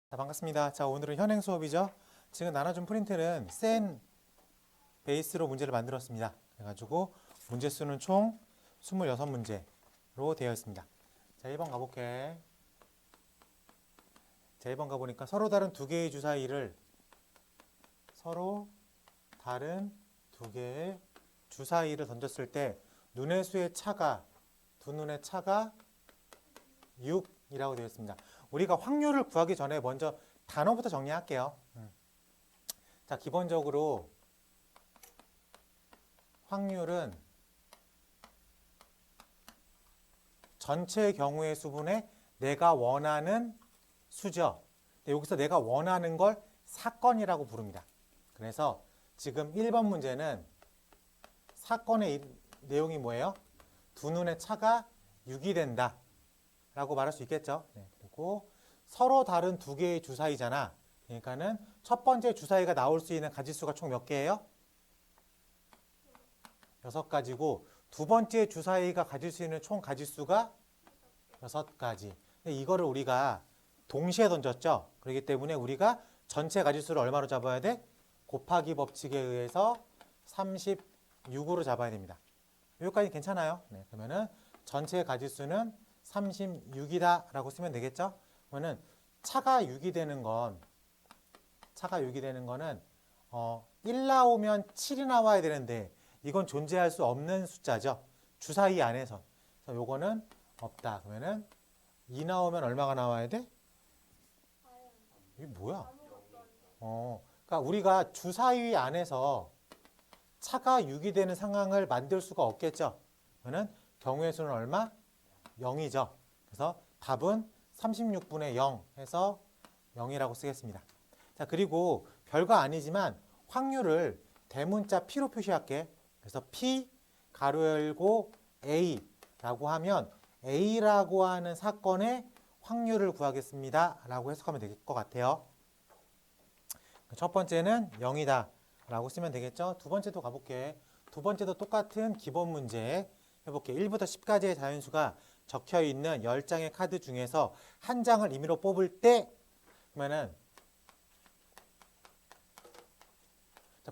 자, 반갑습니다. 자, 오늘은 현행 수업이죠. 지금 나눠준 프린트는 센 베이스로 문제를 만들었습니다. 그래가지고 문제 수는 총 26문제로 되어 있습니다. 자, 1번 가볼게. 자, 1번 가보니까 서로 다른 두 개의 주사위를 던졌을 때 눈의 수의 차가 두 눈의 차가 6이라고 되어 있습니다. 우리가 확률을 구하기 전에 먼저 단어부터 정리할게요. 자, 기본적으로 확률은 전체 경우의 수분에 내가 원하는 수죠. 근데 여기서 내가 원하는 걸 사건이라고 부릅니다. 그래서 지금 1번 문제는 사건의 내용이 뭐예요? 두 눈의 차가 6이 된다 라고 말할 수 있겠죠. 네, 그리고 서로 다른 두 개의 주사위잖아. 그러니까는 첫 번째 주사위가 나올 수 있는 가지수가 총 몇 개예요? 6가지고 두 번째 주사위가 가질 수 있는 총 가지수가 6가지. 근데 이거를 우리가 동시에 던졌죠. 그렇기 때문에 우리가 전체 가지수를 얼마로 잡아야 돼? 곱하기 법칙에 의해서 36으로 잡아야 됩니다. 여기까지 괜찮아요? 네, 그러면은 전체 가지수는 36이다 라고 쓰면 되겠죠? 그러면은 차가 6이 되는 거는 1 나오면 7이 나와야 되는데 이건 존재할 수 없는 숫자죠. 주사위 안에서. 그래서 요거는 없다. 그러면은 2 나오면 얼마가 나와야 돼? 이게 뭐야? 그러니까 우리가 주사위 안에서 차가 6이 되는 상황을 만들 수가 없겠죠. 그러면은 경우의 수는 얼마? 0이죠. 그래서 답은 36분의 0 해서 0이라고 쓰겠습니다. 자, 그리고 별거 아니지만 확률을 대문자 P로 표시할게. 그래서 P 가로 열고 A라고 하면 A라고 하는 사건의 확률을 구하겠습니다 라고 해석하면 될 것 같아요. 첫 번째는 0이다 라고 쓰면 되겠죠. 두 번째도 가볼게. 두 번째도 똑같은 기본 문제 해볼게. 1부터 10까지의 자연수가 적혀있는 10장의 카드 중에서 한 장을 임의로 뽑을 때 그러면은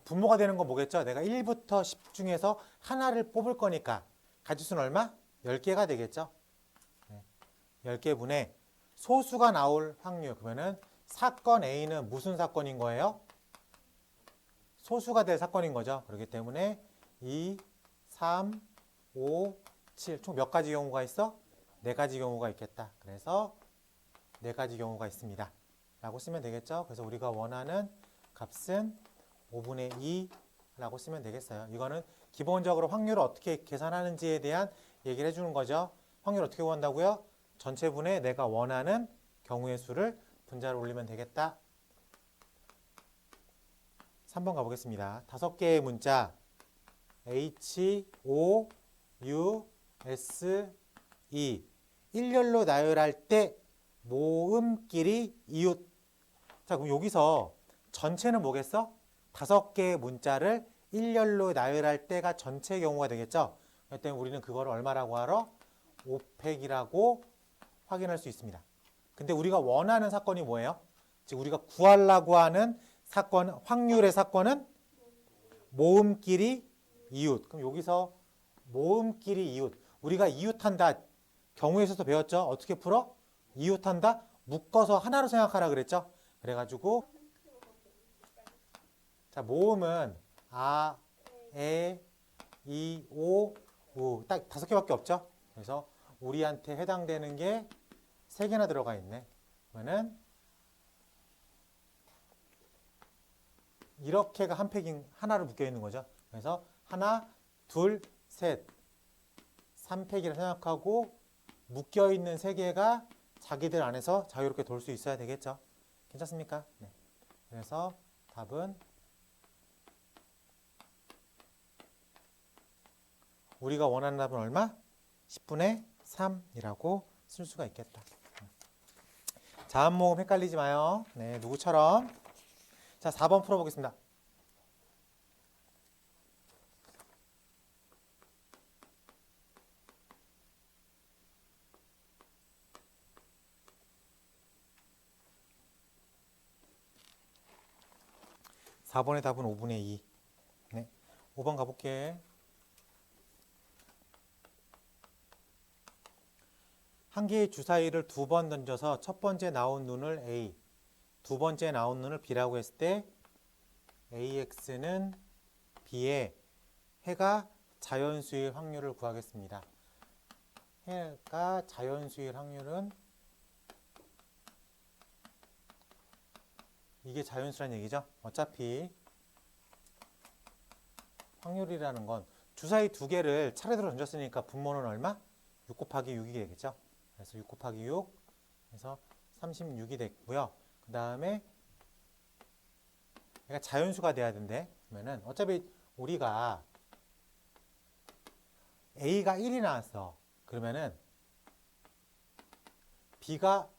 분모가 되는 건 뭐겠죠? 내가 1부터 10 중에서 하나를 뽑을 거니까 가지수는 얼마? 10개가 되겠죠? 10개분의 소수가 나올 확률. 그러면은 사건 A는 무슨 사건인 거예요? 소수가 될 사건인 거죠. 그렇기 때문에 2, 3, 5, 7. 총 몇 가지 경우가 있어? 4가지 경우가 있겠다. 그래서 4가지 경우가 있습니다. 라고 쓰면 되겠죠. 그래서 우리가 원하는 값은 5분의 2라고 쓰면 되겠어요. 이거는 기본적으로 확률을 어떻게 계산하는지에 대한 얘기를 해주는 거죠. 확률 어떻게 구한다고요? 전체분에 내가 원하는 경우의 수를 분자로 올리면 되겠다. 3번 가보겠습니다. 5개의 문자 H, O, U, S, E 일렬로 나열할 때 모음끼리 이웃. 자, 그럼 여기서 전체는 뭐겠어? 5개의 문자를 일렬로 나열할 때가 전체 경우가 되겠죠? 그렇기 때문에 우리는 그걸 얼마라고 하러? 5팩이라고 확인할 수 있습니다. 근데 우리가 원하는 사건이 뭐예요? 즉 우리가 구하려고 하는 사건, 확률의 사건은 모음끼리 이웃. 그럼 여기서 모음끼리 이웃. 우리가 이웃한다. 경우에서도 배웠죠? 어떻게 풀어? 이웃한다? 묶어서 하나로 생각하라 그랬죠? 그래가지고 자, 모음은 아, 에, 이, 오, 우. 딱 5개밖에 없죠? 그래서 우리한테 해당되는 게 3개나 들어가 있네. 그러면은 이렇게가 한 팩인 하나로 묶여 있는 거죠. 그래서 하나, 둘, 셋, 3팩이라 생각하고 묶여 있는 3개가 자기들 안에서 자유롭게 돌 수 있어야 되겠죠. 괜찮습니까? 네. 그래서 답은 우리가 원하는 답은 얼마? 10분의 3이라고 쓸 수가 있겠다. 자음 모음 헷갈리지 마요. 네, 누구처럼? 자, 4번 풀어보겠습니다. 4번의 답은 5분의 2. 네. 5번 가볼게. 한 개의 주사위를 두 번 던져서 첫 번째 나온 눈을 A, 두 번째 나온 눈을 B라고 했을 때 AX는 B의 해가 자연수일 확률을 구하겠습니다. 해가 자연수일 확률은 이게 자연수란 얘기죠. 어차피 확률이라는 건 주사위 두 개를 차례대로 던졌으니까 분모는 얼마? 6 곱하기 6이 되겠죠. 그래서 6 곱하기 6 해서 36이 됐고요. 그 다음에 얘가 자연수가 돼야 된대. 그러면은 어차피 우리가 A가 1이 나왔어. 그러면은 B가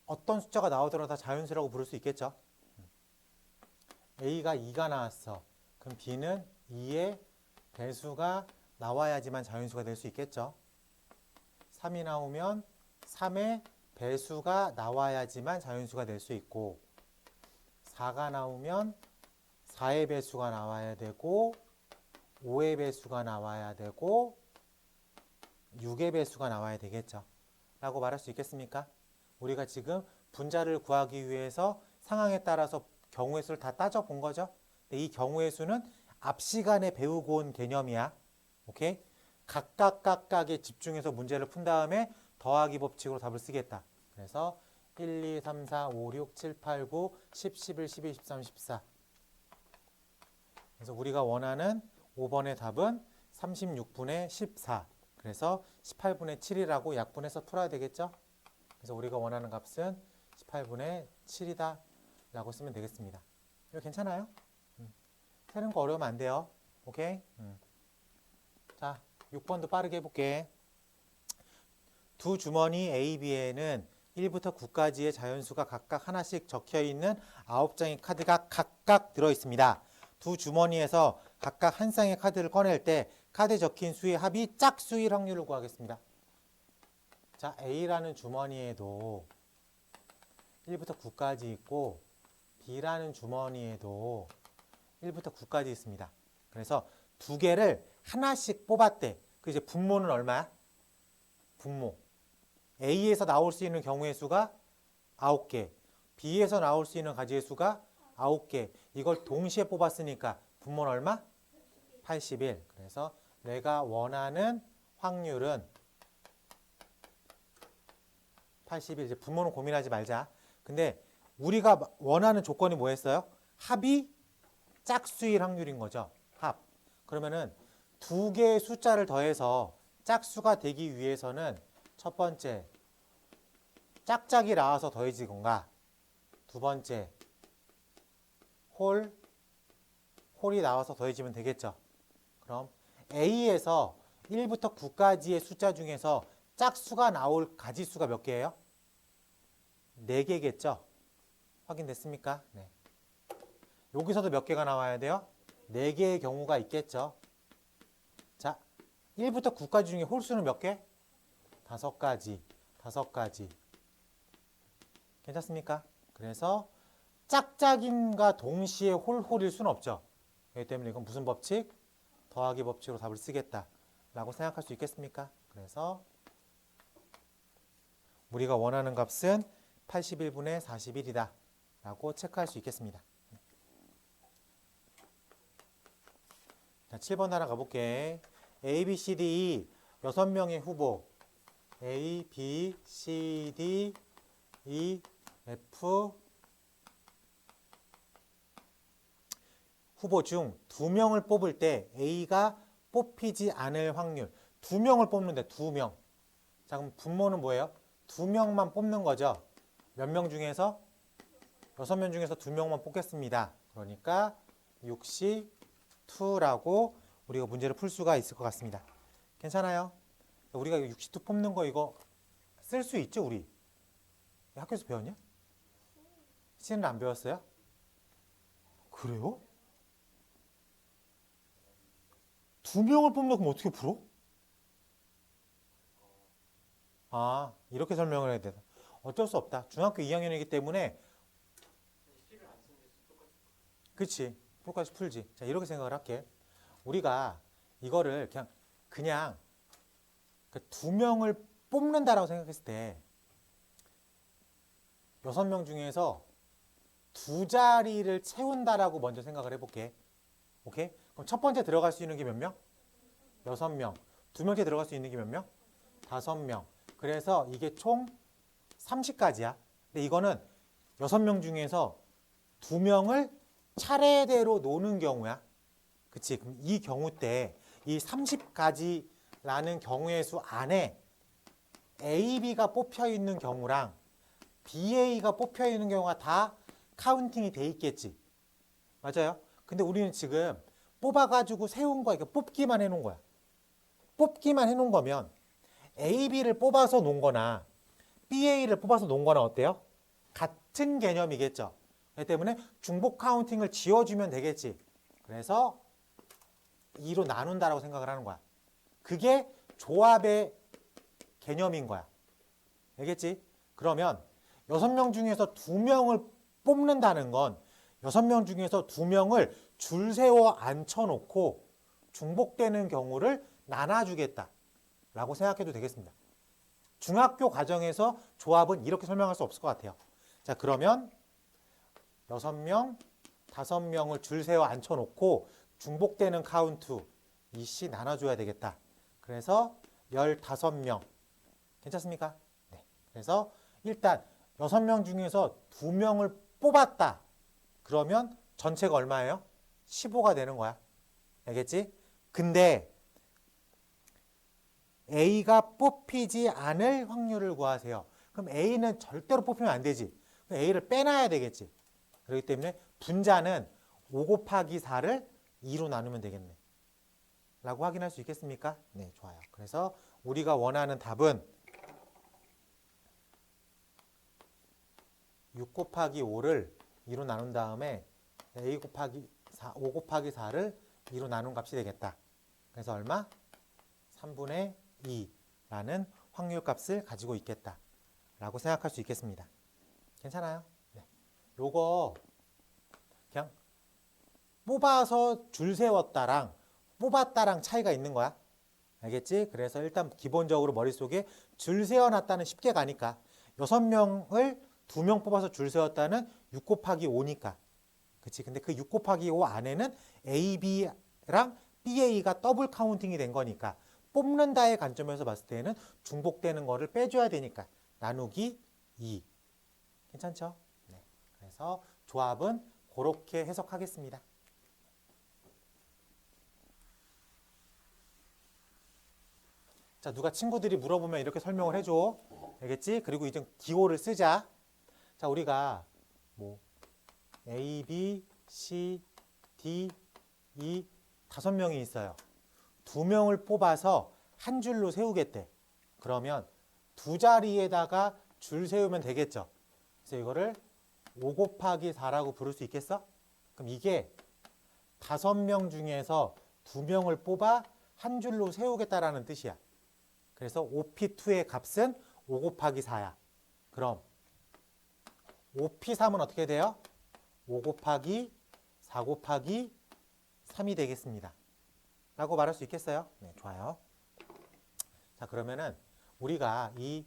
어떤 숫자가 나오더라도 다 자연수라고 부를 수 있겠죠. A가 2가 나왔어. 그럼 B는 2의 배수가 나와야지만 자연수가 될 수 있겠죠. 3이 나오면 3의 배수가 나와야지만 자연수가 될 수 있고 4가 나오면 4의 배수가 나와야 되고 5의 배수가 나와야 되고 6의 배수가 나와야 되겠죠. 라고 말할 수 있겠습니까? 우리가 지금 분자를 구하기 위해서 상황에 따라서 경우의 수를 다 따져본 거죠. 근데 이 경우의 수는 앞 시간에 배우고 온 개념이야. 오케이? 각각에 집중해서 문제를 푼 다음에 더하기 법칙으로 답을 쓰겠다. 그래서 1, 2, 3, 4, 5, 6, 7, 8, 9, 10, 11, 12, 13, 14. 그래서 우리가 원하는 5번의 답은 36분의 14. 그래서 18분의 7이라고 약분해서 풀어야 되겠죠? 그래서 우리가 원하는 값은 18분의 7이다 라고 쓰면 되겠습니다. 이거 괜찮아요? 세는 거 어려우면 안 돼요. 오케이? 자, 6번도 빠르게 해볼게. 두 주머니 A, B에는 1부터 9까지의 자연수가 각각 하나씩 적혀있는 9장의 카드가 각각 들어있습니다. 두 주머니에서 각각 한 쌍의 카드를 꺼낼 때 카드에 적힌 수의 합이 짝수일 확률을 구하겠습니다. 자, A라는 주머니에도 1부터 9까지 있고 B라는 주머니에도 1부터 9까지 있습니다. 그래서 두 개를 하나씩 뽑았대. 그 이제 분모는 얼마야? 분모. A에서 나올 수 있는 경우의 수가 9개. B에서 나올 수 있는 가지의 수가 9개. 이걸 동시에 뽑았으니까 분모는 얼마? 81. 그래서 내가 원하는 확률은 81. 이제 분모는 고민하지 말자. 근데 우리가 원하는 조건이 뭐였어요? 합이 짝수일 확률인 거죠. 합. 그러면은 두 개의 숫자를 더해서 짝수가 되기 위해서는 첫 번째 짝짝이 나와서 더해지건가 두 번째 홀이 나와서 더해지면 되겠죠. 그럼 A에서 1부터 9까지의 숫자 중에서 짝수가 나올 가지수가 몇 개예요? 4개겠죠. 확인됐습니까? 네. 여기서도 몇 개가 나와야 돼요? 4개의 경우가 있겠죠. 자, 1부터 9까지 중에 홀수는 몇 개? 5가지. 괜찮습니까? 그래서 짝짝임과 동시에 홀일 수는 없죠. 그렇기 때문에 이건 무슨 법칙? 더하기 법칙으로 답을 쓰겠다 라고 생각할 수 있겠습니까? 그래서 우리가 원하는 값은 81분의 41이다 라고 체크할 수 있겠습니다. 자, 7번 하나 가볼게. A, B, C, D, E 6명의 후보 A, B, C, D, E, F 후보 중 2명을 뽑을 때 A가 뽑히지 않을 확률 2명을 뽑는데 2명. 자, 그럼 분모는 뭐예요? 2명만 뽑는 거죠. 몇 명 중에서? 6명 중에서 2명만 뽑겠습니다. 그러니까 62라고 우리가 문제를 풀 수가 있을 것 같습니다. 괜찮아요? 우리가 62 뽑는 거 이거 쓸 수 있죠, 우리? 학교에서 배웠냐? C는 안 배웠어요? 그래요? 2명을 뽑는다 그럼 어떻게 풀어? 아, 이렇게 설명을 해야 되나? 어쩔 수 없다. 중학교 2학년이기 때문에 그치. 프로까지 풀지. 자, 이렇게 생각을 할게. 우리가 이거를 그냥 그 두 명을 뽑는다라고 생각했을 때 6명 중에서 두 자리를 채운다라고 먼저 생각을 해볼게. 오케이? 그럼 첫 번째 들어갈 수 있는 게 몇 명? 6명. 두 명째 들어갈 수 있는 게 몇 명? 5명. 그래서 이게 총 30까지야. 근데 이거는 6명 중에서 2명을 차례대로 노는 경우야. 그치? 그럼 이 경우 때 이 30가지라는 경우의 수 안에 A, B가 뽑혀 있는 경우랑 BA가 뽑혀 있는 경우가 다 카운팅이 돼 있겠지. 맞아요? 근데 우리는 지금 뽑아가지고 세운 거야. 그러니까 뽑기만 해놓은 거야. 뽑기만 해놓은 거면 A, B를 뽑아서 놓은 거나 BA를 뽑아서 놓은 거나 어때요? 같은 개념이겠죠. 그렇기 때문에 중복 카운팅을 지워주면 되겠지. 그래서 2로 나눈다라고 생각을 하는 거야. 그게 조합의 개념인 거야. 알겠지? 그러면 6명 중에서 2명을 뽑는다는 건 6명 중에서 2명을 줄 세워 앉혀놓고 중복되는 경우를 나눠주겠다 라고 생각해도 되겠습니다. 중학교 과정에서 조합은 이렇게 설명할 수 없을 것 같아요. 자, 그러면 6명, 5명을 줄 세워 앉혀놓고 중복되는 카운트 2씩 나눠줘야 되겠다. 그래서 15명. 괜찮습니까? 네. 그래서 일단 6명 중에서 2명을 뽑았다. 그러면 전체가 얼마예요? 15가 되는 거야. 알겠지? 근데 A가 뽑히지 않을 확률을 구하세요. 그럼 A는 절대로 뽑히면 안 되지. 그럼 A를 빼놔야 되겠지. 그렇기 때문에 분자는 5 곱하기 4를 2로 나누면 되겠네. 라고 확인할 수 있겠습니까? 네, 좋아요. 그래서 우리가 원하는 답은 6 곱하기 5를 2로 나눈 다음에 A 곱하기 4, 5 곱하기 4를 2로 나눈 값이 되겠다. 그래서 얼마? 3분의 2라는 확률값을 가지고 있겠다. 라고 생각할 수 있겠습니다. 괜찮아요? 네. 요거 그냥 뽑아서 줄 세웠다랑 뽑았다랑 차이가 있는 거야. 알겠지? 그래서 일단 기본적으로 머릿속에 줄 세워놨다는 쉽게 가니까 6명을 2명 뽑아서 줄 세웠다는 6 곱하기 5니까. 그치? 근데 그 6 곱하기 5 안에는 A, B랑 BA가 더블 카운팅이 된 거니까 뽑는다의 관점에서 봤을 때는 중복되는 거를 빼줘야 되니까 나누기 2. 괜찮죠? 네. 그래서 조합은 그렇게 해석하겠습니다. 자, 누가 친구들이 물어보면 이렇게 설명을 해줘. 알겠지? 그리고 이제 기호를 쓰자. 자, 우리가 뭐 A, B, C, D, E 5명이 있어요. 2명을 뽑아서 한 줄로 세우겠대. 그러면 두 자리에다가 줄 세우면 되겠죠. 그래서 이거를 5 곱하기 4라고 부를 수 있겠어? 그럼 이게 5명 중에서 2명을 뽑아 한 줄로 세우겠다라는 뜻이야. 그래서 OP2의 값은 5 곱하기 4야. 그럼 OP3은 어떻게 돼요? 5 곱하기 4 곱하기 3이 되겠습니다. 라고 말할 수 있겠어요? 네, 좋아요. 자, 그러면은 우리가 이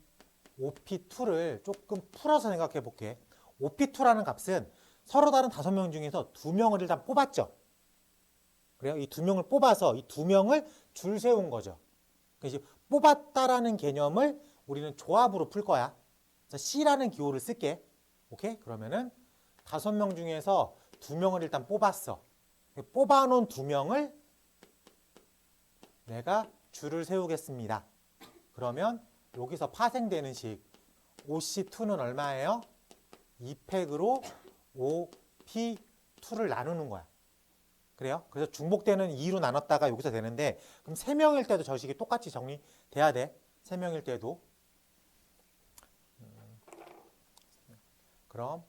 OP2를 조금 풀어서 생각해 볼게. OP2라는 값은 서로 다른 5명 중에서 2명을 일단 뽑았죠. 그래요? 이 2명을 뽑아서 이 2명을 줄 세운 거죠. 그래서 뽑았다라는 개념을 우리는 조합으로 풀 거야. 그래서 C라는 기호를 쓸게. 오케이? 그러면은 5명 중에서 2명을 일단 뽑았어. 뽑아놓은 2명을 내가 줄을 세우겠습니다. 그러면 여기서 파생되는 식 OC2는 얼마예요? 2팩으로 OP2를 나누는 거야. 그래요? 그래서 중복되는 2로 나눴다가 여기서 되는데 그럼 3명일 때도 저 식이 똑같이 정리돼야 돼. 3명일 때도. 그럼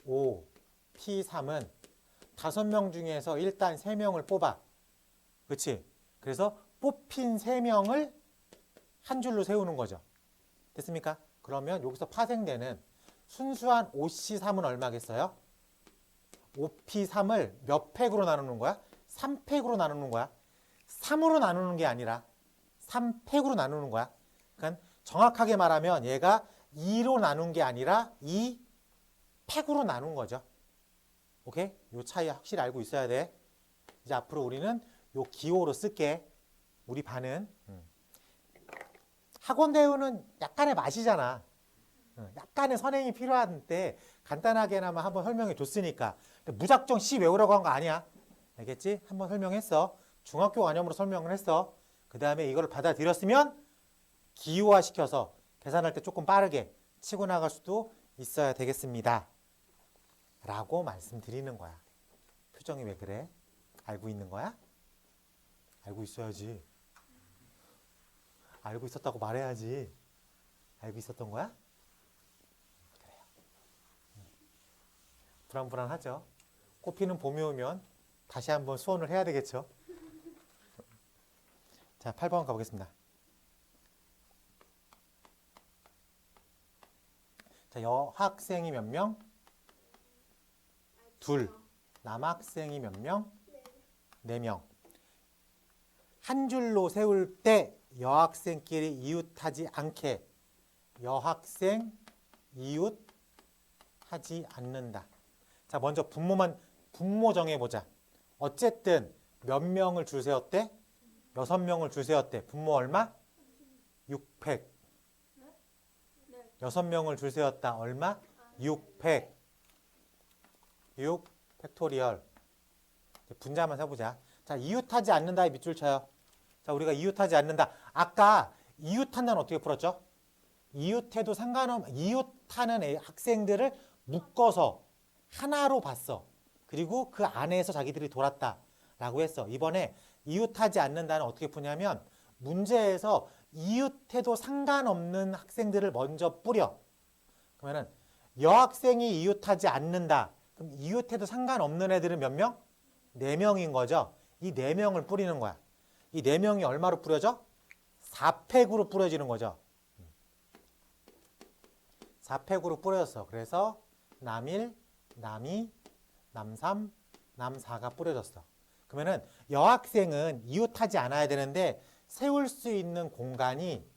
OP3은 5명 중에서 일단 3명을 뽑아. 그치? 그래서 뽑힌 3명을 한 줄로 세우는 거죠. 됐습니까? 그러면 여기서 파생되는 순수한 OC3은 얼마겠어요? 5P3을 몇 팩으로 나누는 거야? 3팩으로 나누는 거야. 3으로 나누는 게 아니라 3팩으로 나누는 거야. 그러니까 정확하게 말하면 얘가 2로 나눈 게 아니라 2팩으로 나눈 거죠. 오케이? 요 차이 확실히 알고 있어야 돼. 이제 앞으로 우리는 요 기호로 쓸게. 우리 반은. 학원 대우는 약간의 맛이잖아. 약간의 선행이 필요한 때 간단하게나마 한번 설명해 줬으니까. 근데 무작정 C 외우라고 한 거 아니야. 알겠지? 한번 설명했어. 중학교 관념으로 설명을 했어. 그 다음에 이걸 받아들였으면 기호화 시켜서 계산할 때 조금 빠르게 치고 나갈 수도 있어야 되겠습니다. 라고 말씀드리는 거야. 표정이 왜 그래? 알고 있는 거야? 알고 있어야지. 알고 있었다고 말해야지. 알고 있었던 거야? 그래요. 불안불안하죠? 꽃피는 봄이 오면 다시 한번 수원을 해야 되겠죠? 자, 8번 가보겠습니다. 자, 여학생이 몇 명? 둘. 남학생이 몇 명? 4명. 한 줄로 세울 때 여학생끼리 이웃하지 않게 여학생 이웃하지 않는다. 자, 먼저 분모 정해보자. 어쨌든 몇 명을 줄 세웠대? 6명을 줄 세웠대. 분모 얼마? 6팩. 6명을 줄 세웠다. 얼마? 6팩. 6 팩토리얼. 분자만 세보자. 자, 이웃하지 않는다의 밑줄 쳐요. 자, 우리가 이웃하지 않는다. 아까 이웃한다는 어떻게 풀었죠? 이웃해도 이웃하는 학생들을 묶어서 하나로 봤어. 그리고 그 안에서 자기들이 돌았다라고 했어. 이번에 이웃하지 않는다는 어떻게 푸냐면 문제에서 이웃해도 상관없는 학생들을 먼저 뿌려. 그러면은 여학생이 이웃하지 않는다. 그럼 이웃해도 상관없는 애들은 몇 명? 4명인 거죠. 이 4명을 뿌리는 거야. 이 4명이 얼마로 뿌려져? 4팩으로 뿌려지는 거죠. 4팩으로 뿌려졌어. 그래서 남1, 남2, 남3, 남4가 뿌려졌어. 그러면은 여학생은 이웃하지 않아야 되는데 세울 수 있는 공간이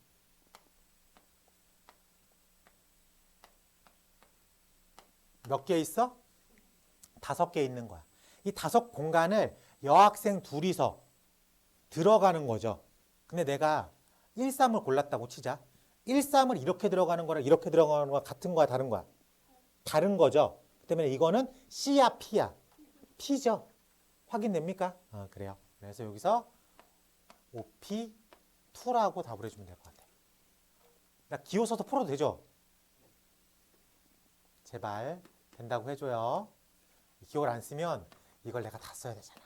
몇 개 있어? 5개 있는 거야. 이 5 공간을 여학생 둘이서 들어가는 거죠. 근데 내가 1, 3을 골랐다고 치자. 1, 3을 이렇게 들어가는 거랑 이렇게 들어가는 거랑 같은 거야, 다른 거야? 다른 거죠. 그 때문에 이거는 C야, P야? P죠. 확인됩니까? 그래요. 그래서 여기서 OP2라고 답을 해주면 될 것 같아요. 나 기호 써서 풀어도 되죠? 제발 된다고 해줘요. 기호를 안 쓰면 이걸 내가 다 써야 되잖아.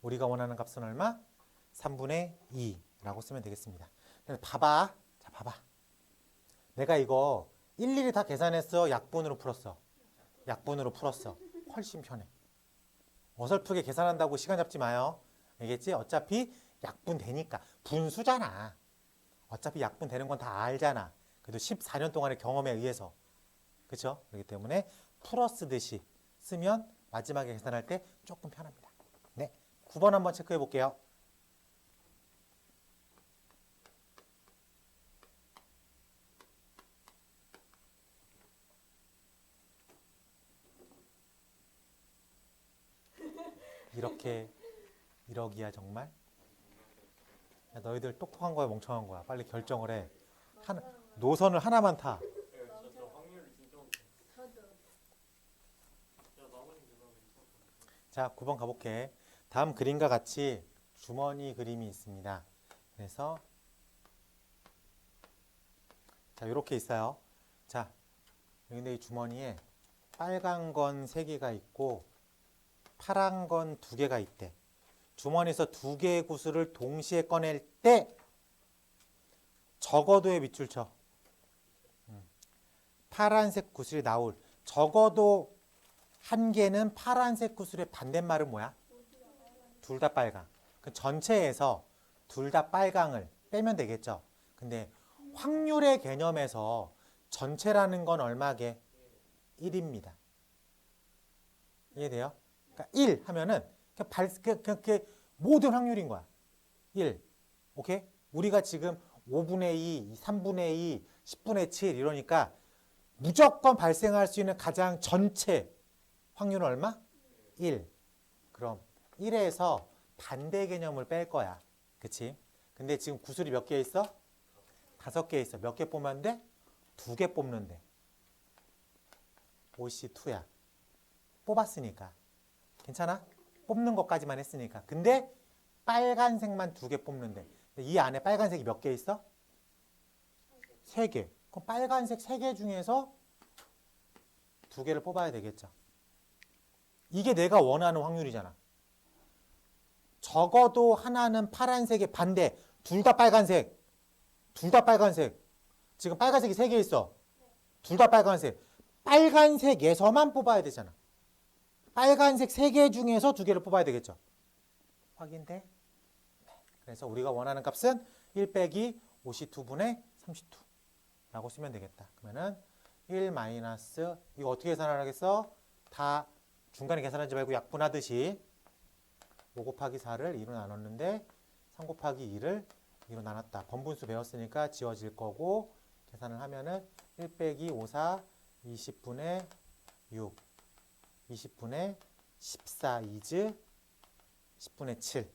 우리가 원하는 값은 얼마? 3분의 2라고 쓰면 되겠습니다. 봐봐. 자, 봐봐. 내가 이거 일일이 다 계산했어? 약분으로 풀었어? 약분으로 풀었어. 훨씬 편해. 어설프게 계산한다고 시간 잡지 마요. 알겠지? 어차피 약분 되니까. 분수잖아. 어차피 약분 되는 건 다 알잖아. 그래도 14년 동안의 경험에 의해서. 그렇죠? 그렇기 때문에 풀어 쓰듯이 쓰면 마지막에 계산할 때 조금 편합니다. 네, 9번 한번 체크해 볼게요. 이러기야 정말? 야, 너희들 똑똑한 거야 멍청한 거야? 빨리 결정을 해. 노선을 하나만 타. 자, 9번 가볼게. 다음 그림과 같이 주머니 그림이 있습니다. 그래서 자, 이렇게 있어요. 자, 근데 이 주머니에 빨간 건 3개가 있고 파란 건 2개가 있대. 주머니에서 2개의 구슬을 동시에 꺼낼 때 적어도에 밑줄 쳐. 파란색 구슬이 나올 적어도 1개는 파란색 구슬의 반대말은 뭐야? 둘 다 빨강. 그 그 전체에서 둘 다 빨강을 빼면 되겠죠. 근데 확률의 개념에서 전체라는 건 얼마게? 1입니다. 이해돼요? 그러니까 1 하면은 모든 확률인 거야. 1. 오케이? 우리가 지금 5분의 2, 3분의 2, 10분의 7 이러니까 무조건 발생할 수 있는 가장 전체 확률은 얼마? 1. 그럼 1에서 반대 개념을 뺄 거야. 그치? 근데 지금 구슬이 몇 개 있어? 5개 있어. 몇 개 뽑으면 돼? 2개 뽑는 데. OC2야. 뽑았으니까. 괜찮아? 뽑는 것까지만 했으니까. 근데 빨간색만 2개 뽑는데. 이 안에 빨간색이 몇 개 있어? 3개. 그럼 빨간색 3개 중에서 2개를 뽑아야 되겠죠. 이게 내가 원하는 확률이잖아. 적어도 하나는 파란색의 반대. 둘 다 빨간색. 둘 다 빨간색. 지금 빨간색이 3개 있어. 둘 다 빨간색. 빨간색에서만 뽑아야 되잖아. 빨간색 3개 중에서 2개를 뽑아야 되겠죠. 확인돼? 네. 그래서 우리가 원하는 값은 1 빼기 52분의 32라고 쓰면 되겠다. 그러면은 1 마이너스 이거 어떻게 계산하겠어? 다 중간에 계산하지 말고 약분하듯이 5 곱하기 4를 2로 나눴는데 3 곱하기 2를 2로 나눴다. 번분수 배웠으니까 지워질 거고 계산을 하면은 1 빼기 5, 4, 20분의 6, 20분의 14 이즈 10분의 7.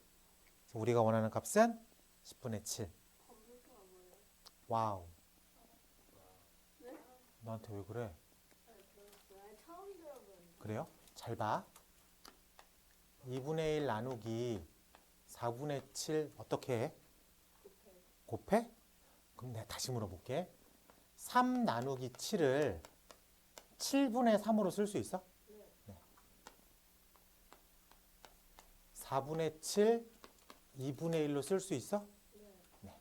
우리가 원하는 값은 10분의 7. 와우. 너한테 왜 그래? 그래요? 잘 봐. 2분의 1 나누기 4분의 7 어떻게 해? 곱해? 그럼 내가 다시 물어볼게. 3 나누기 7을 7분의 3으로 쓸 수 있어? 네. 4분의 7, 2분의 1로 쓸 수 있어? 네.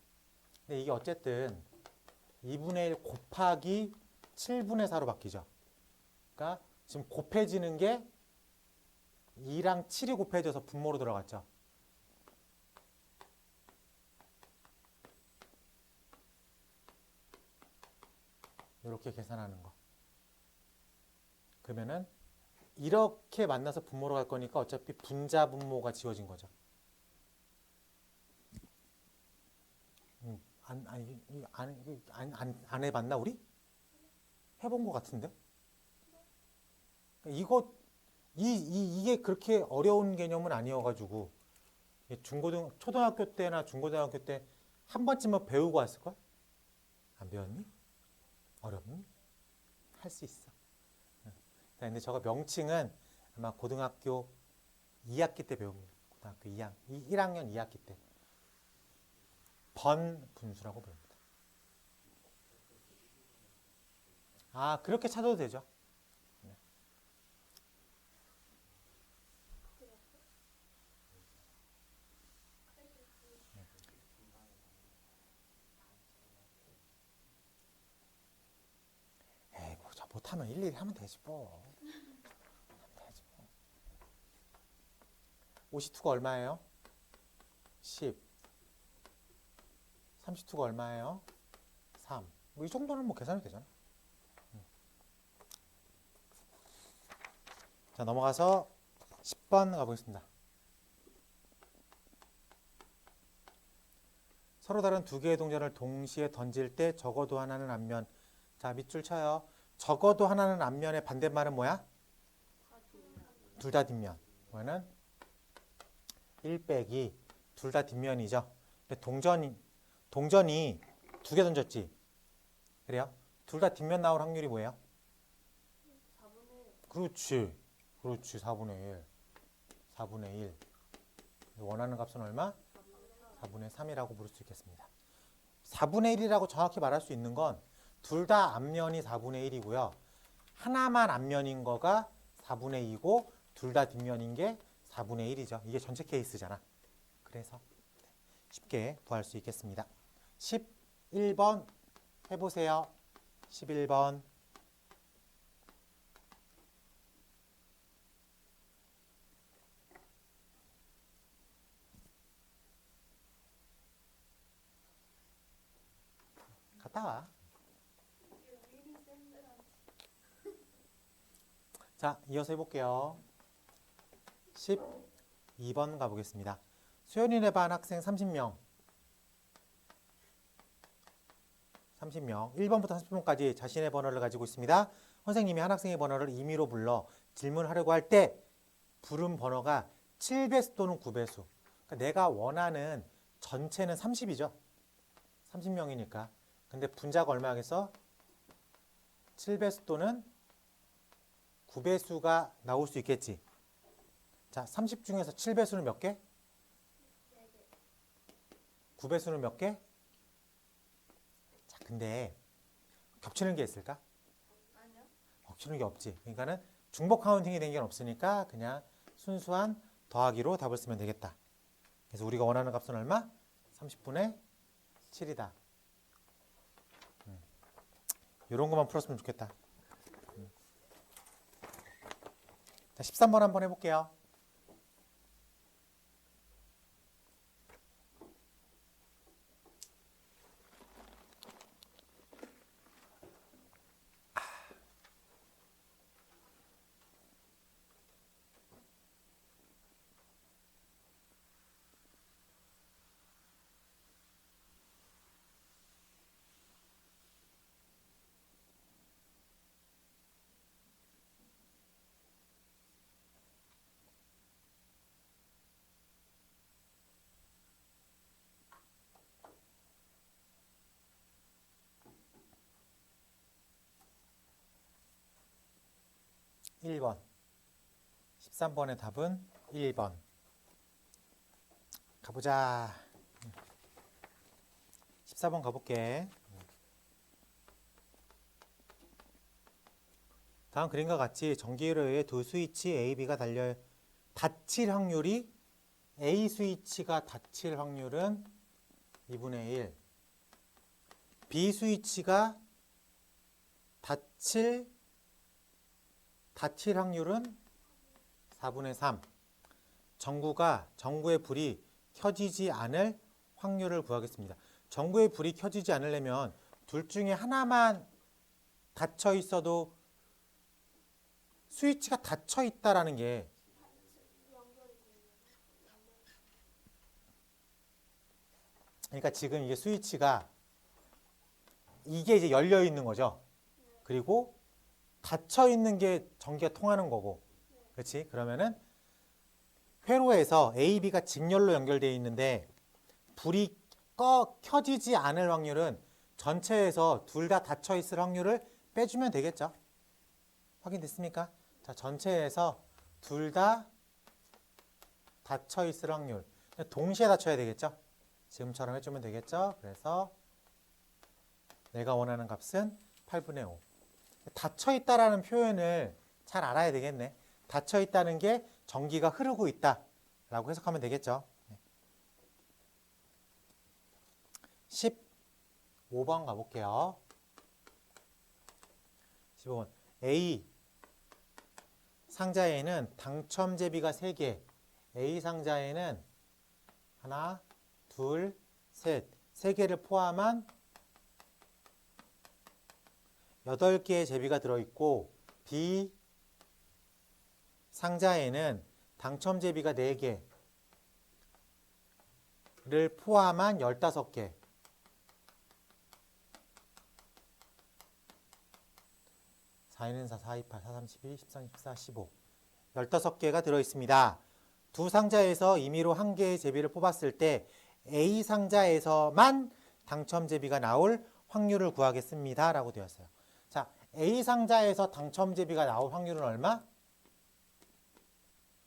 근데 이게 어쨌든 2분의 1 곱하기 7분의 4로 바뀌죠. 그러니까 지금 곱해지는 게 2랑 7이 곱해져서 분모로 들어갔죠. 이렇게 계산하는 거. 그러면은 이렇게 만나서 분모로 갈 거니까 어차피 분자 분모가 지워진 거죠. 안 해봤나 우리? 해본 것 같은데? 이게 그렇게 어려운 개념은 아니어가지고 초등학교 때나 중고등학교 때 한 번쯤은 배우고 왔을걸? 안 배웠니? 어렵니? 할 수 있어. 근데 저거 명칭은 아마 고등학교 2학기 때 배웁니다. 고등학교 1학년 2학기 때. 번분수라고 부릅니다. 아, 그렇게 찾아도 되죠. 에이, 저 못하면 일일이 하면 되지 뭐. 52가 얼마예요? 10. 32가 얼마예요? 3. 뭐 이 정도는 뭐 계산이 되잖아. 자, 넘어가서 10번 가보겠습니다. 서로 다른 두 개의 동전을 동시에 던질 때 적어도 하나는 앞면. 자, 밑줄 쳐요. 적어도 하나는 앞면의 반대말은 뭐야? 둘 다 뒷면. 그러면은 1 빼기 둘 다 뒷면이죠. 근데 동전이 2개 던졌지. 그래요? 둘 다 뒷면 나올 확률이 뭐예요? 4분의 1. 그렇지. 4분의 1. 4분의 1. 원하는 값은 얼마? 4분의 3이라고 부를 수 있겠습니다. 4분의 1이라고 정확히 말할 수 있는 건 둘 다 앞면이 4분의 1이고요. 하나만 앞면인 거가 4분의 2고 둘 다 뒷면인 게 4분의 1이죠. 이게 전체 케이스잖아. 그래서 쉽게 구할 수 있겠습니다. 11번 해보세요. 11번. 갔다 와. 자, 이어서 해볼게요. 12번 가보겠습니다. 소연이네 반 학생 30명. 30명. 1번부터 30번까지 자신의 번호를 가지고 있습니다. 선생님이 한 학생의 번호를 임의로 불러 질문하려고 할 때 부른 번호가 7배수 또는 9배수. 그러니까 내가 원하는 전체는 30이죠. 30명이니까. 근데 분자가 얼마겠어? 7배수 또는 9배수가 나올 수 있겠지. 자, 30 중에서 7배수는 몇 개? 9배수는 몇 개? 자, 근데 겹치는 게 있을까? 아니요. 겹치는 게 없지. 그러니까는 중복 카운팅이 된 게 없으니까 그냥 순수한 더하기로 답을 쓰면 되겠다. 그래서 우리가 원하는 값은 얼마? 30분의 7이다. 이런 것만 풀었으면 좋겠다. 자, 13번 한번 해볼게요. 아, 1번. 13번의 답은 1번. 가보자. 14번 가볼게. 다음 그림과 같이 전기로 의해 두 스위치 A, B가 닫힐 확률이 A 스위치가 닫힐 확률은 2분의 1, B 스위치가 닫힐 확률은 4분의 3. 전구의 불이 켜지지 않을 확률을 구하겠습니다. 전구의 불이 켜지지 않으려면 둘 중에 하나만 닫혀 있어도 스위치가 닫혀 있다라는 게 그러니까 지금 이게 스위치가 이게 이제 열려 있는 거죠. 그리고 닫혀 있는 게 전기가 통하는 거고. 그렇지? 그러면은 회로에서 A, B가 직렬로 연결되어 있는데 불이 켜지지 않을 확률은 전체에서 둘 다 닫혀 있을 확률을 빼주면 되겠죠. 확인됐습니까? 자, 전체에서 둘 다 닫혀 있을 확률. 동시에 닫혀야 되겠죠. 지금처럼 해주면 되겠죠. 그래서 내가 원하는 값은 8분의 5. 닫혀 있다라는 표현을 잘 알아야 되겠네. 닫혀 있다는 게 전기가 흐르고 있다라고 해석하면 되겠죠. 15번 가볼게요. 15번. A 상자에는 당첨 제비가 3개. A 상자에는 하나, 둘, 셋. 3개를 포함한 8개의 제비가 들어있고 B 상자에는 당첨 제비가 4개를 포함한 15개. 4는 4, 4, 2, 8, 4, 3, 12, 13, 14, 15. 15개가 들어있습니다. 두 상자에서 임의로 한 개의 제비를 뽑았을 때 A 상자에서만 당첨 제비가 나올 확률을 구하겠습니다. 라고 되었어요. 자, A 상자에서 당첨 제비가 나올 확률은 얼마?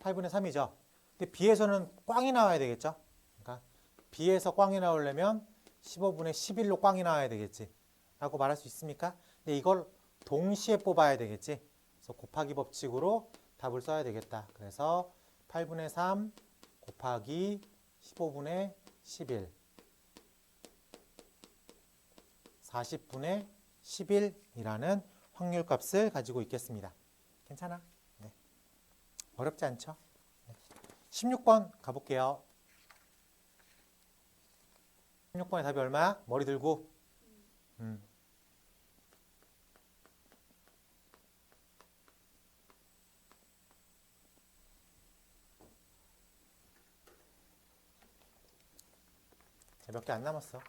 8분의 3이죠. 근데 B에서는 꽝이 나와야 되겠죠. 그러니까 B에서 꽝이 나오려면 15분의 11로 꽝이 나와야 되겠지. 라고 말할 수 있습니까? 근데 이걸 동시에 뽑아야 되겠지. 그래서 곱하기 법칙으로 답을 써야 되겠다. 그래서 8분의 3 곱하기 15분의 11 40분의 11이라는 확률값을 가지고 있겠습니다. 괜찮아? 네. 어렵지 않죠? 네. 16번 가볼게요. 16번의 답이 얼마야? 머리 들고 몇 개 안 남았어.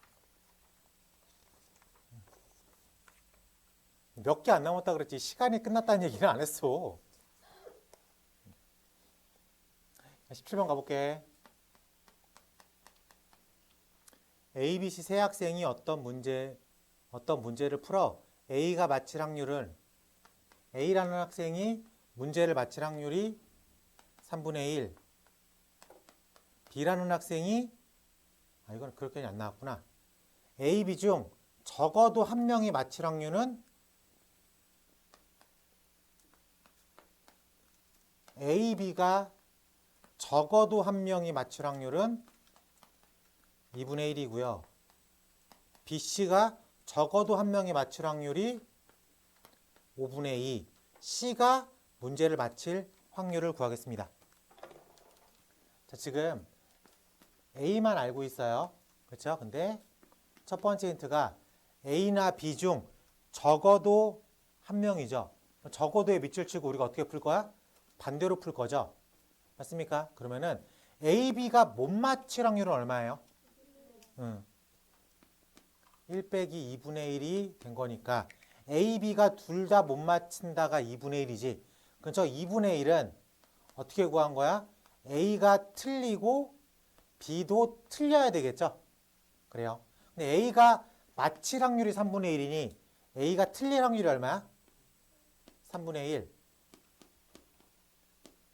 몇 개 안 남았다 그랬지 시간이 끝났다는 얘기는 안 했어. 17번 가볼게. A, B, C 세 학생이 어떤 문제를 풀어 A가 맞힐 확률은 A라는 학생이 문제를 맞힐 확률이 3분의 1, B라는 학생이 이건 그렇게 안 나왔구나. A, B 중 적어도 한 명이 맞힐 확률은 A, B가 적어도 한 명이 맞출 확률은 2분의 1이고요. B, C가 적어도 한 명이 맞출 확률이 5분의 2. C가 문제를 맞힐 확률을 구하겠습니다. 자, 지금 A만 알고 있어요. 그렇죠? 근데 첫 번째 힌트가 A나 B 중 적어도 한 명이죠. 적어도에 밑줄 치고 우리가 어떻게 풀 거야? 반대로 풀 거죠. 맞습니까? 그러면은 A, B가 못 맞힐 확률은 얼마예요? 1 빼기 2분의 1이 된 거니까 A, B가 둘 다 못 맞힌다가 2분의 1이지. 그럼 저 2분의 1은 어떻게 구한 거야? A가 틀리고 B도 틀려야 되겠죠? 그래요. 근데 A가 맞힐 확률이 3분의 1이니 A가 틀릴 확률이 얼마야? 3분의 1.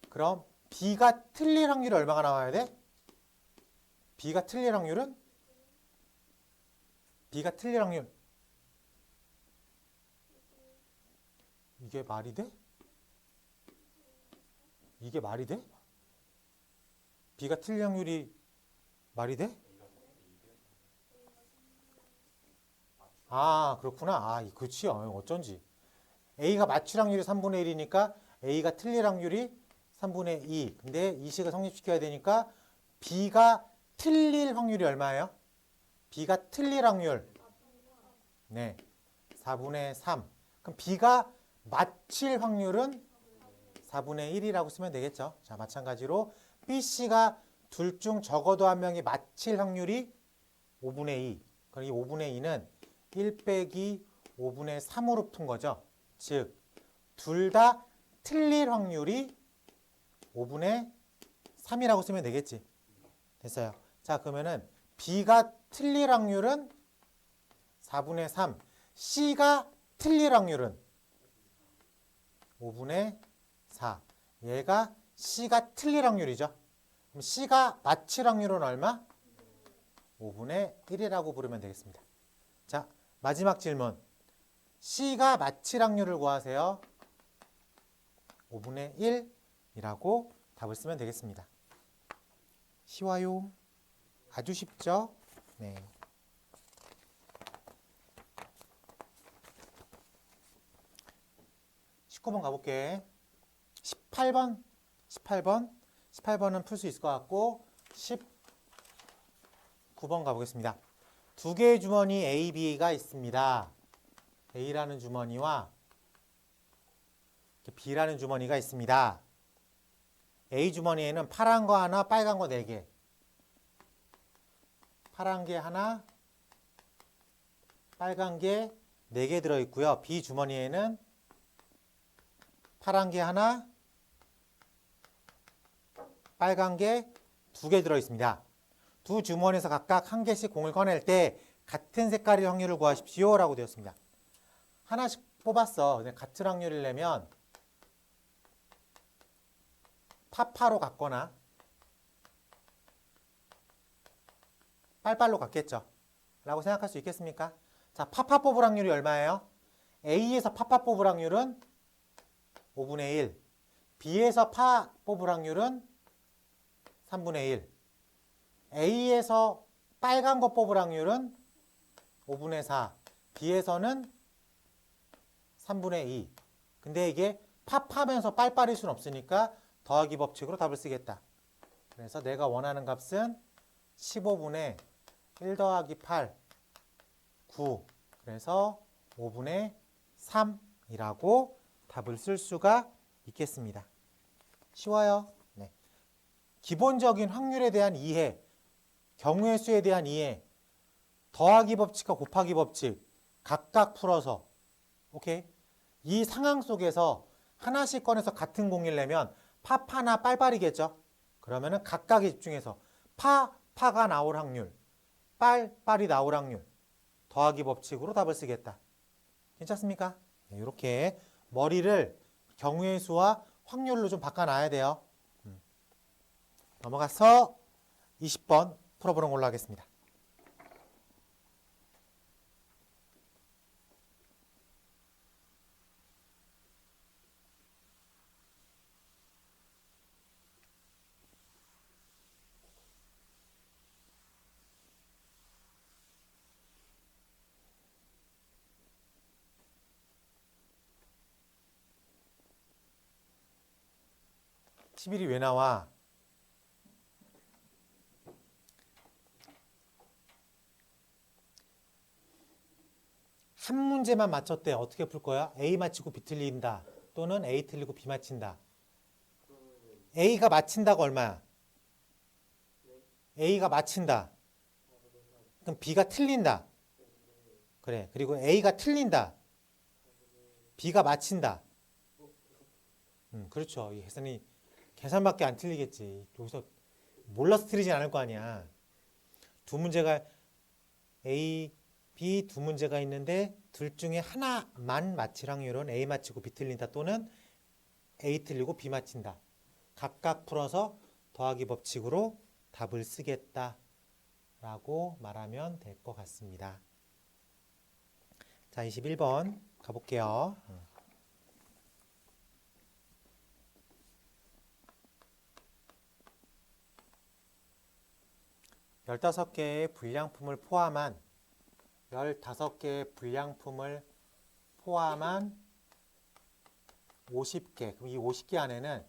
그럼 B가 틀릴 확률이 얼마가 나와야 돼? B가 틀릴 확률은? B가 틀릴 확률. 이게 말이 돼? 이게 말이 돼? B가 틀릴 확률이 말이 돼? 그렇구나. 그치. 어쩐지. A가 맞출 확률이 3분의 1이니까 A가 틀릴 확률이 3분의 2. 근데 이 식을 성립시켜야 되니까 B가 틀릴 확률이 얼마예요? B가 틀릴 확률. 네. 4분의 3. 그럼 B가 맞힐 확률은 4분의 1이라고 쓰면 되겠죠. 자, 마찬가지로 B, C가 둘 중 적어도 한 명이 맞힐 확률이 5분의 2. 그럼 이 5분의 2는 1 빼기 5분의 3으로 푼 거죠. 즉, 둘 다 틀릴 확률이 5분의 3이라고 쓰면 되겠지. 됐어요. 자, 그러면은 B가 틀릴 확률은 4분의 3. C가 틀릴 확률은 5분의 4. 얘가 C가 틀릴 확률이죠. 그럼 C가 맞힐 확률은 얼마? 5분의 1이라고 부르면 되겠습니다. 자, 마지막 질문. C가 맞힐 확률을 구하세요. 5분의 1이라고 답을 쓰면 되겠습니다. 쉬워요. 아주 쉽죠? 네. 19번 가볼게. 18번은 풀 수 있을 것 같고 19번 가보겠습니다. 두 개의 주머니 A, B가 있습니다. A라는 주머니와 B라는 주머니가 있습니다. A 주머니에는 파란 거 하나, 빨간 거 4개. 파란 게 하나, 빨간 게 4개 들어있고요. B 주머니에는 파란 게 하나, 빨간 게 2개 들어있습니다. 두 주머니에서 각각 한 개씩 공을 꺼낼 때 같은 색깔의 확률을 구하십시오 라고 되었습니다. 하나씩 뽑았어. 같은 확률이려면 파파로 갔거나 빨빨로 갔겠죠. 라고 생각할 수 있겠습니까? 자, 파파 뽑을 확률이 얼마예요? A에서 파파 뽑을 확률은 5분의 1. B에서 파 뽑을 확률은 3분의 1. A에서 빨간 거 뽑을 확률은 5분의 4. B에서는 3분의 2. 근데 이게 파파면서 빨빨일 수는 없으니까 더하기 법칙으로 답을 쓰겠다. 그래서 내가 원하는 값은 15분의 1 더하기 8, 9. 그래서 그래서 5분의 3이라고 답을 쓸 수가 있겠습니다. 쉬워요. 네. 기본적인 확률에 대한 이해, 경우의 수에 대한 이해, 더하기 법칙과 곱하기 법칙 각각 풀어서 오케이? 이 상황 속에서 하나씩 꺼내서 같은 공을 내면 파파나 빨빨이겠죠? 그러면은 각각에 집중해서 파가 나올 확률, 빨이 나올 확률, 더하기 법칙으로 답을 쓰겠다. 괜찮습니까? 네, 이렇게 머리를 경우의 수와 확률로 좀 바꿔놔야 돼요. 넘어가서 20번 풀어보는 걸로 하겠습니다. (11이) 왜 나와? 한 문제만 맞췄대. 어떻게 풀 거야? A 맞히고 B 틀린다. 또는 A 틀리고 B 맞힌다. A가 맞힌다가 얼마야? A가 맞힌다. 그럼 B가 틀린다. 그래. 그리고 A가 틀린다. B가 맞힌다. 그렇죠. 이 계산밖에 안 틀리겠지. 여기서 몰라서 틀리진 않을 거 아니야. 두 문제가 A, B 두 문제가 있는데 둘 중에 하나만 맞힐 확률은 A 맞히고 B 틀린다 또는 A 틀리고 B 맞힌다. 각각 풀어서 더하기 법칙으로 답을 쓰겠다 라고 말하면 될 것 같습니다. 자, 21번 가볼게요. 15개의 불량품을 포함한 15개의 불량품을 포함한 50개. 그럼 이 50개 안에는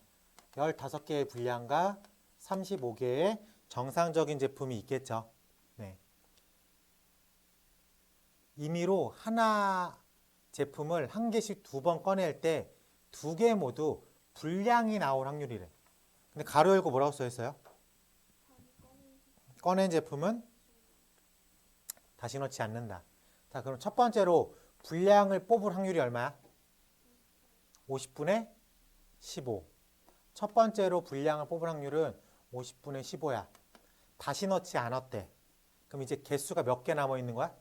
15개의 불량과 35개의 정상적인 제품이 있겠죠. 네. 임의로 하나 제품을 한 개씩 두 번 꺼낼 때 두 개 모두 불량이 나올 확률이래. 근데 가로 열고 뭐라고 써 있어요? 꺼낸 제품은 다시 넣지 않는다. 자, 그럼 첫 번째로 불량을 뽑을 확률이 얼마야? 50분의 15. 첫 번째로 불량을 뽑을 확률은 50분의 15야. 다시 넣지 않았대. 그럼 이제 개수가 몇 개 남아 있는 거야?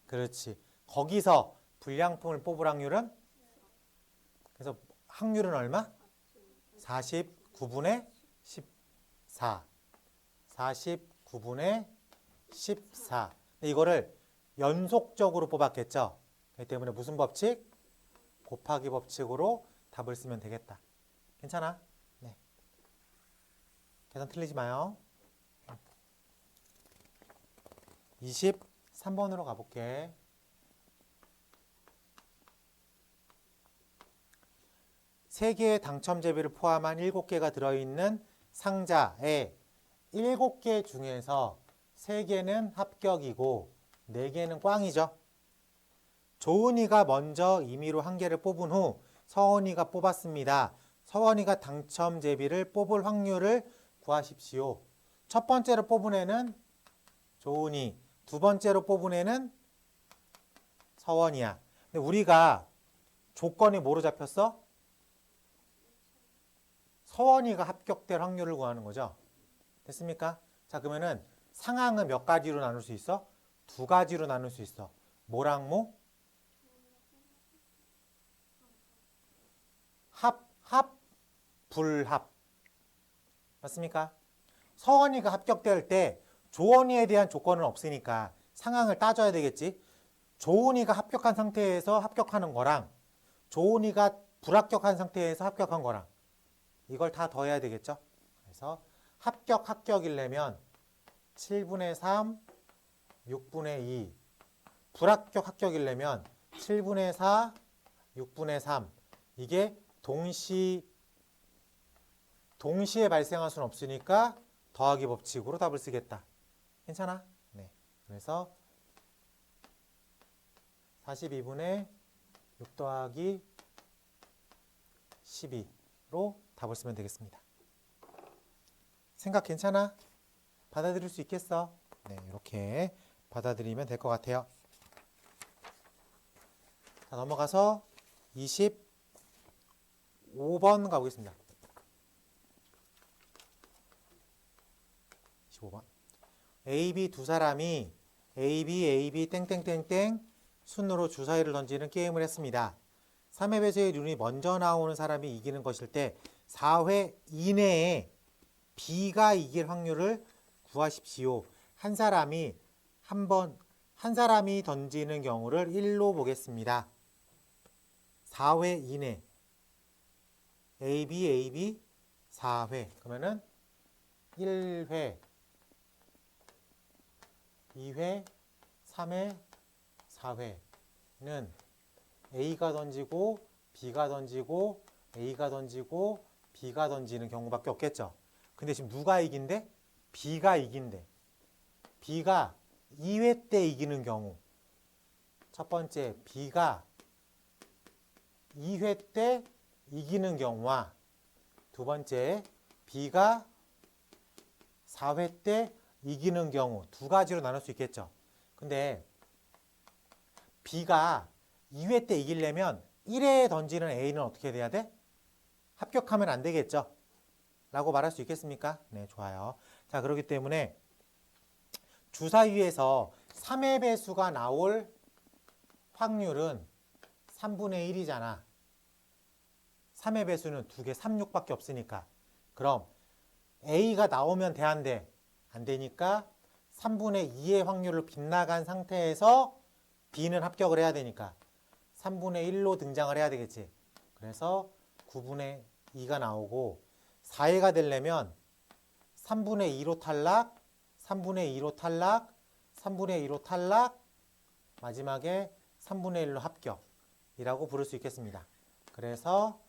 그렇지. 거기서 불량품을 뽑을 확률은? 그래서 확률은 얼마? 49분의 14. 49분의 14. 이거를 연속적으로 뽑았겠죠? 그렇기 때문에 무슨 법칙? 곱하기 법칙으로 답을 쓰면 되겠다. 괜찮아? 네. 계산 틀리지 마요. 23번으로 가볼게. 세 개의 당첨 제비를 포함한 7개가 들어있는 상자에 7개 중에서 3개는 합격이고 4개는 꽝이죠. 조은이가 먼저 임의로 1개를 뽑은 후 서원이가 뽑았습니다. 서원이가 당첨 제비를 뽑을 확률을 구하십시오. 첫 번째로 뽑은 애는 조은이, 두 번째로 뽑은 애는 서원이야. 근데 우리가 조건이 뭐로 잡혔어? 서원이가 합격될 확률을 구하는 거죠. 됐습니까? 자, 그러면은 상황은 몇 가지로 나눌 수 있어? 두 가지로 나눌 수 있어. 뭐랑 뭐? 합, 불합. 맞습니까? 서원이가 합격될 때 조원이에 대한 조건은 없으니까 상황을 따져야 되겠지. 조은이가 합격한 상태에서 합격하는 거랑 조은이가 불합격한 상태에서 합격한 거랑 이걸 다 더해야 되겠죠. 그래서 합격이려면 7분의 3, 6분의 2. 합격이려면 7분의 4, 6분의 3. 이게 동시에 발생할 수는 없으니까 더하기 법칙으로 답을 쓰겠다. 괜찮아? 네. 그래서 42분의 6 더하기 12로 답을 쓰면 되겠습니다. 생각 괜찮아? 받아들일 수 있겠어? 네, 이렇게 받아들이면 될 것 같아요. 자, 넘어가서 25번 가보겠습니다. 25번. A, B 두 사람이 A, B, 땡땡땡땡 순으로 주사위를 던지는 게임을 했습니다. 3회 배수의 륜이 먼저 나오는 사람이 이기는 것일 때 4회 이내에 B가 이길 확률을 구하십시오. 한 사람이 던지는 경우를 1로 보겠습니다. 4회 이내 AB 4회 그러면은 1회 2회 3회 4회는 A가 던지고 B가 던지고 A가 던지고 B가 던지는 경우밖에 없겠죠. 근데 지금 누가 이긴대? B가 이긴대. B가 2회 때 이기는 경우. 첫 번째 B가 2회 때 이기는 경우와 두 번째 B가 4회 때 이기는 경우 두 가지로 나눌 수 있겠죠. 근데 B가 2회 때 이기려면 1회에 던지는 A는 어떻게 돼야 돼? 합격하면 안 되겠죠. 라고 말할 수 있겠습니까? 네, 좋아요. 자, 그렇기 때문에 주사위에서 3의 배수가 나올 확률은 3분의 1이잖아. 3의 배수는 2개, 36밖에 없으니까. 그럼 A가 나오면 돼, 안 돼? 안 되니까 3분의 2의 확률을 빗나간 상태에서 B는 합격을 해야 되니까 3분의 1로 등장을 해야 되겠지. 그래서 9분의 2가 나오고 4회가 되려면 3분의 2로 탈락, 3분의 2로 탈락, 3분의 2로 탈락, 마지막에 3분의 1로 합격이라고 부를 수 있겠습니다. 그래서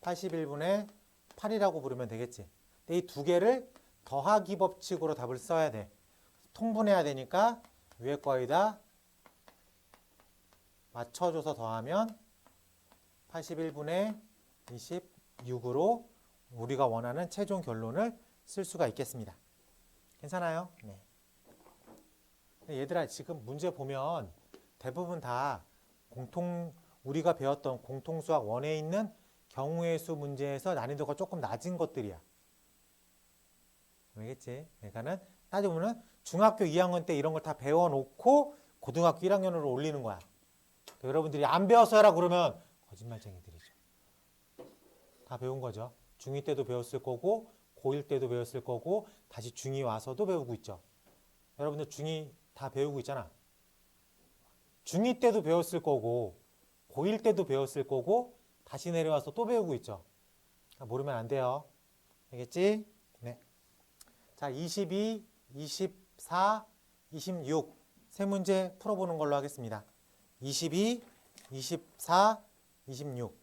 81분의 8이라고 부르면 되겠지. 근데 이 두 개를 더하기 법칙으로 답을 써야 돼. 통분해야 되니까 위에 거에다 맞춰줘서 더하면 81분의 26으로 우리가 원하는 최종 결론을 쓸 수가 있겠습니다. 괜찮아요? 네. 얘들아, 지금 문제 보면 대부분 다 우리가 배웠던 공통수학 1에 있는 경우의 수 문제에서 난이도가 조금 낮은 것들이야. 알겠지? 그러니까는 따져보면 중학교 2학년 때 이런 걸 다 배워놓고 고등학교 1학년으로 올리는 거야. 여러분들이 안 배웠어라 그러면 거짓말쟁이들이죠. 다 배운 거죠. 중2 때도 배웠을 거고 고1 때도 배웠을 거고 다시 중2 와서도 배우고 있죠. 여러분들 중2 다 배우고 있잖아. 중2 때도 배웠을 거고 고1 때도 배웠을 거고 다시 내려와서 또 배우고 있죠. 모르면 안 돼요. 알겠지? 네. 자, 22, 24, 26 세 문제 풀어보는 걸로 하겠습니다. 22, 24, 26